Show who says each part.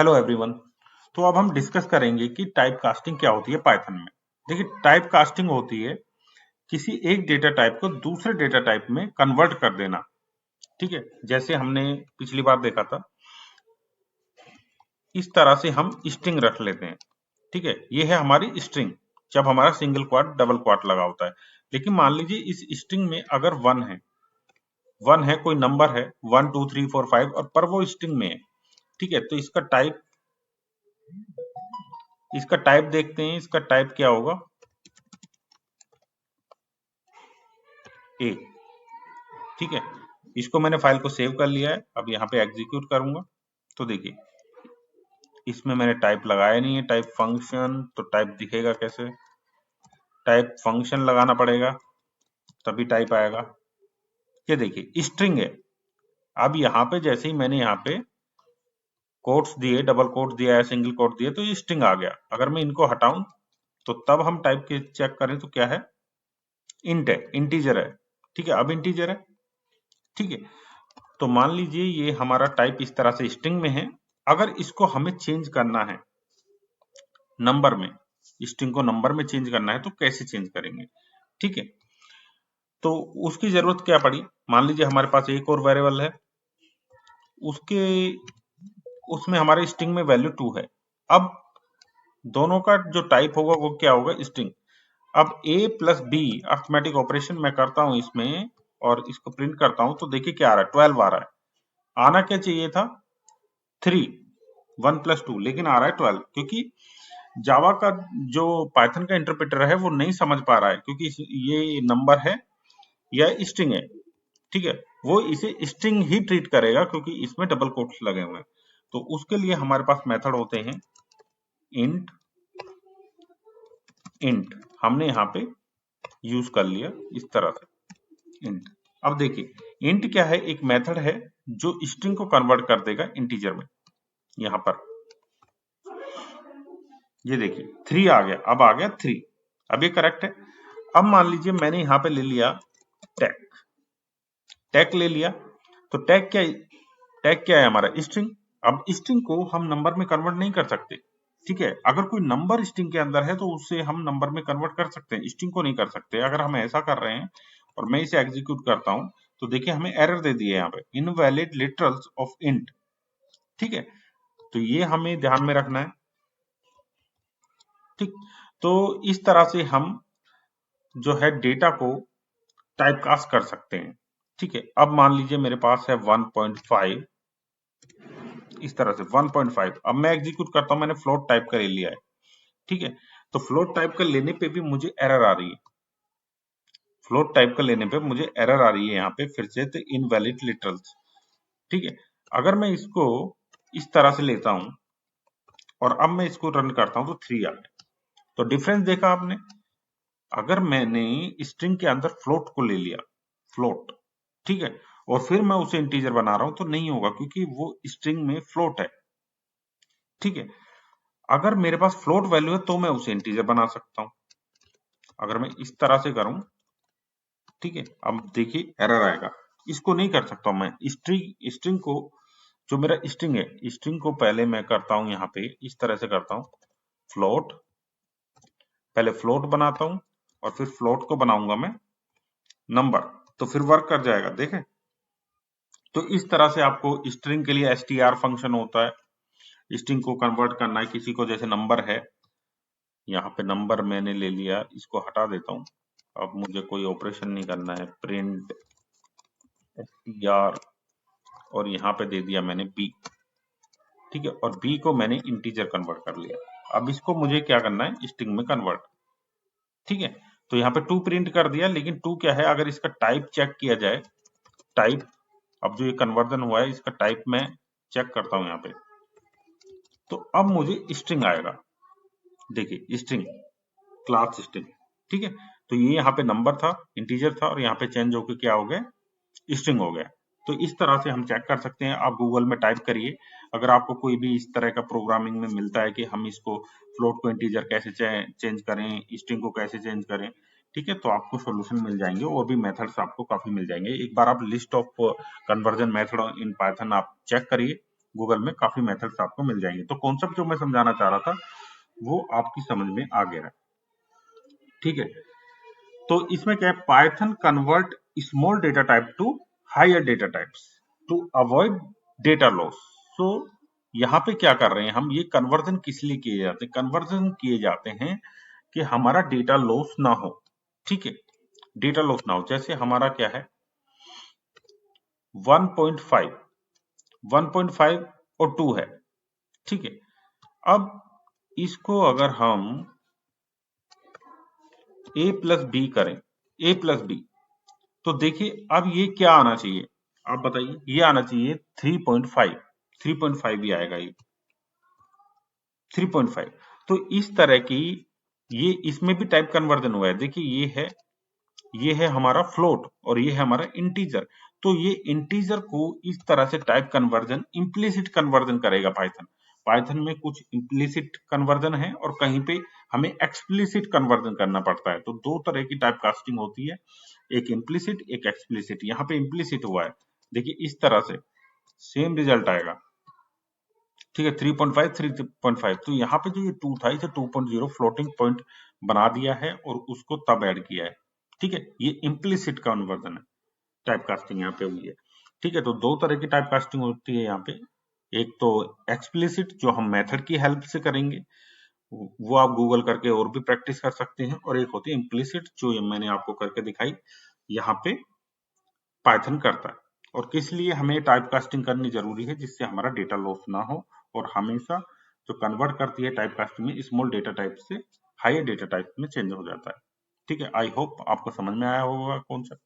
Speaker 1: Hello everyone. तो अब हम डिस्कस करेंगे कि टाइप कास्टिंग क्या होती है पाइथन में। देखिए, टाइप कास्टिंग होती है किसी एक डेटा टाइप को दूसरे डेटा टाइप में कन्वर्ट कर देना। ठीक है, जैसे हमने पिछली बार देखा था, इस तरह से हम स्ट्रिंग रख लेते हैं। ठीक है, ये है हमारी स्ट्रिंग जब हमारा सिंगल क्वाट डबल क्वाट लगा होता है। लेकिन मान लीजिए इस स्ट्रिंग में अगर वन है कोई नंबर है 1 2 3 4 5 और पर वो स्ट्रिंग में है। ठीक है, तो इसका टाइप देखते हैं। इसका टाइप क्या होगा? ए। ठीक है, इसको मैंने फाइल को सेव कर लिया है। अब यहाँ पे एग्जीक्यूट करूंगा तो देखिए, इसमें मैंने टाइप लगाया नहीं है, टाइप फंक्शन। तो टाइप दिखेगा कैसे? टाइप फंक्शन लगाना पड़ेगा तभी टाइप आएगा। ये देखिए स्ट्रिंग है। अब यहाँ पे जैसे ही मैंने यहाँ पे कोट्स दिए, डबल कोट्स दिया है, सिंगल कोट दिए, तो ये स्ट्रिंग आ गया। अगर मैं इनको हटाऊं तो तब हम टाइप के चेक करें तो क्या है? इंट है, इंटीजर है। ठीक है, अब इंटीजर है। ठीक है, तो मान लीजिए ये हमारा टाइप इस तरह से स्ट्रिंग में है। अगर इसको हमें चेंज करना है नंबर में, स्ट्रिंग को नंबर में चेंज करना है तो कैसे चेंज करेंगे? ठीक है, तो उसकी जरूरत क्या पड़ी? मान लीजिए हमारे पास एक और वेरिएबल है, उसके उसमें हमारे स्ट्रिंग में वैल्यू 2 है। अब दोनों का जो टाइप होगा वो क्या होगा? स्ट्रिंग। अब a plus b arithmetic operation मैं करता हूं इसमें और इसको प्रिंट करता हूं तो देखिए क्या आ रहा है? 12 आ रहा है। आना क्या चाहिए था? 3। 1 प्लस 2, लेकिन आ रहा है 12, क्योंकि जावा का जो पाइथन का इंटरप्रेटर है वो नहीं समझ पा रहा है, क्योंकि ये नंबर है या स्ट्रिंग है। ठीक है, वो इसे स्ट्रिंग ही ट्रीट करेगा क्योंकि इसमें डबल कोट्स लगे हुए हैं। तो उसके लिए हमारे पास मेथड होते हैं इंट। इंट हमने यहाँ पे यूज कर लिया इस तरह से, इंट। अब देखिए इंट क्या है? एक मेथड है जो स्ट्रिंग को कन्वर्ट कर देगा इंटीजर में। यहां पर ये देखिए 3 आ गया, अब आ गया 3। अब ये करेक्ट है। अब मान लीजिए मैंने यहां पे ले लिया टैग। टैग ले लिया तो टैग क्या है? हमारा स्ट्रिंग। अब स्ट्रिंग को हम नंबर में कन्वर्ट नहीं कर सकते। ठीक है, अगर कोई नंबर स्ट्रिंग के अंदर है तो उसे हम नंबर में कन्वर्ट कर सकते हैं, स्ट्रिंग को नहीं कर सकते। अगर हम ऐसा कर रहे हैं और मैं इसे एग्जीक्यूट करता हूं तो देखिए हमें एरर दे दी है यहाँ पे, इनवैलिड लिटरल्स ऑफ इंट। ठीक है, तो ये हमें ध्यान में रखना है। ठीक, तो इस तरह से हम जो है डेटा को टाइपकास्ट कर सकते हैं। ठीक है, अब मान लीजिए मेरे पास है 1.5, इस तरह से 1.5। अब मैं एग्जीक्यूट करता हूं, मैंने फ्लोट टाइप कर लिया है। ठीक है, तो फ्लोट टाइप कर लेने पे भी मुझे एरर आ रही है। फ्लोट टाइप कर लेने पे मुझे एरर आ रही है यहाँ पे फिर से, तो इनवैलिड लिटरल्स। ठीक है, अगर मैं इसको इस तरह से लेता हूं और अब मैं इसको रन करता हूं तो 3 आ गया। तो डिफरेंस देखा आपने? अगर मैंने स्ट्रिंग के अंदर फ्लोट को ले लिया, फ्लोट, ठीक है, और फिर मैं उसे इंटीजर बना रहा हूं तो नहीं होगा, क्योंकि वो स्ट्रिंग में फ्लोट है। ठीक है, अगर मेरे पास फ्लोट वैल्यू है तो मैं उसे इंटीजर बना सकता हूं। अगर मैं इस तरह से करूं, ठीक है, अब देखिए एरर आएगा। इसको नहीं कर सकता मैं। स्ट्रिंग को, जो मेरा स्ट्रिंग है, स्ट्रिंग को पहले मैं करता हूं यहाँ पे इस तरह से करता हूं, फ्लोट। पहले फ्लोट बनाता हूं और फिर फ्लोट को बनाऊंगा मैं नंबर, तो फिर वर्क कर जाएगा। देखें, तो इस तरह से आपको स्ट्रिंग के लिए str फंक्शन होता है। स्ट्रिंग को कन्वर्ट करना है किसी को, जैसे नंबर है, यहाँ पे नंबर मैंने ले लिया, इसको हटा देता हूँ। अब मुझे कोई ऑपरेशन नहीं करना है, प्रिंट str, और यहाँ पे दे दिया मैंने b। ठीक है, और b को मैंने इंटीजर कन्वर्ट कर लिया। अब इसको मुझे क्या करना है? स्ट्रिंग में कन्वर्ट। ठीक है, तो यहाँ पे 2 प्रिंट कर दिया, लेकिन 2 क्या है? अगर इसका टाइप चेक किया जाए, टाइप, अब जो ये कन्वर्जन हुआ है इसका टाइप मैं चेक करता हूं यहाँ पे, तो अब मुझे स्ट्रिंग आएगा। देखिए स्ट्रिंग, क्लास स्ट्रिंग। ठीक है, तो ये यहाँ पे नंबर था, इंटीजर था, और यहाँ पे चेंज होकर क्या हो गया? स्ट्रिंग हो गया। तो इस तरह से हम चेक कर सकते हैं। आप गूगल में टाइप करिए, अगर आपको कोई भी इस तरह का प्रोग्रामिंग में मिलता है कि हम इसको फ्लोट को इंटीजर कैसे चेंज करें, स्ट्रिंग को कैसे चेंज करें, ठीक है, तो आपको सॉल्यूशन मिल जाएंगे और भी मेथड्स आपको काफी मिल जाएंगे। एक बार आप list of conversion method in Python आप चेक करिए, गूगल में काफी मेथड्स आपको मिल जाएंगे। तो कॉन्सेप्ट जो मैं समझाना चाह रहा था वो आपकी समझ में आ गया है, ठीक है। तो इसमें क्या है, Python convert small data type to higher data types to avoid data loss. So यहाँ पे क्या कर रहे हैं हम, ये कन्वर्जन किस लिए किए जाते हैं, कन्वर्जन किए जाते हैं कि हमारा डेटा लॉस ना हो, ठीक है, डेटा लॉस ना हो। जैसे हमारा क्या है 1.5 1.5 और 2 है, ठीक है। अब इसको अगर हम a प्लस बी करें, a प्लस बी, तो देखिए अब ये क्या आना चाहिए, आप बताइए, ये आना चाहिए 3.5, 3.5 ही आएगा ये 3.5। तो इस तरह की ये इसमें भी टाइप कन्वर्जन हुआ है। देखिए ये है हमारा फ्लोट और ये है हमारा इंटीजर। तो ये इंटीजर को इस तरह से टाइप कन्वर्जन, इम्प्लिसिट कन्वर्जन करेगा पाइथन। पाइथन में कुछ इम्प्लिसिट कन्वर्जन है और कहीं पे हमें एक्सप्लिसिट कन्वर्जन करना पड़ता है। तो दो तरह की टाइप कास्टिंग होती है, एक इम्प्लिसिट एक एक्सप्लिसिट। यहाँ पे इम्प्लिसिट हुआ है, देखिए इस तरह से सेम रिजल्ट आएगा, ठीक है 3.5 3.5। तो यहाँ पे जो ये 2 था इसे 2.0 फ्लोटिंग पॉइंट बना दिया है और उसको तब ऐड किया है, ठीक है। ये इम्प्लिसिट कन्वर्जन है, टाइप कास्टिंग यहाँ पे हुई है, ठीक है। तो दो तरह की टाइप कास्टिंग होती है यहाँ पे, एक तो एक्सप्लिसिट जो हम मेथड की हेल्प से करेंगे, वो आप गूगल करके और भी प्रैक्टिस कर सकते हैं, और एक होती है इम्प्लिसिट जो ये मैंने आपको करके दिखाई, यहाँ पे पाइथन करता है। और किस लिए हमें टाइप कास्टिंग करनी जरूरी है, जिससे हमारा डेटा लॉस ना हो, और हमेशा जो कन्वर्ट करती है टाइप कास्टिंग में स्मॉल डेटा टाइप से हायर डेटा टाइप में चेंज हो जाता है, ठीक है। आई होप आपको समझ में आया होगा कॉन्सेप्ट।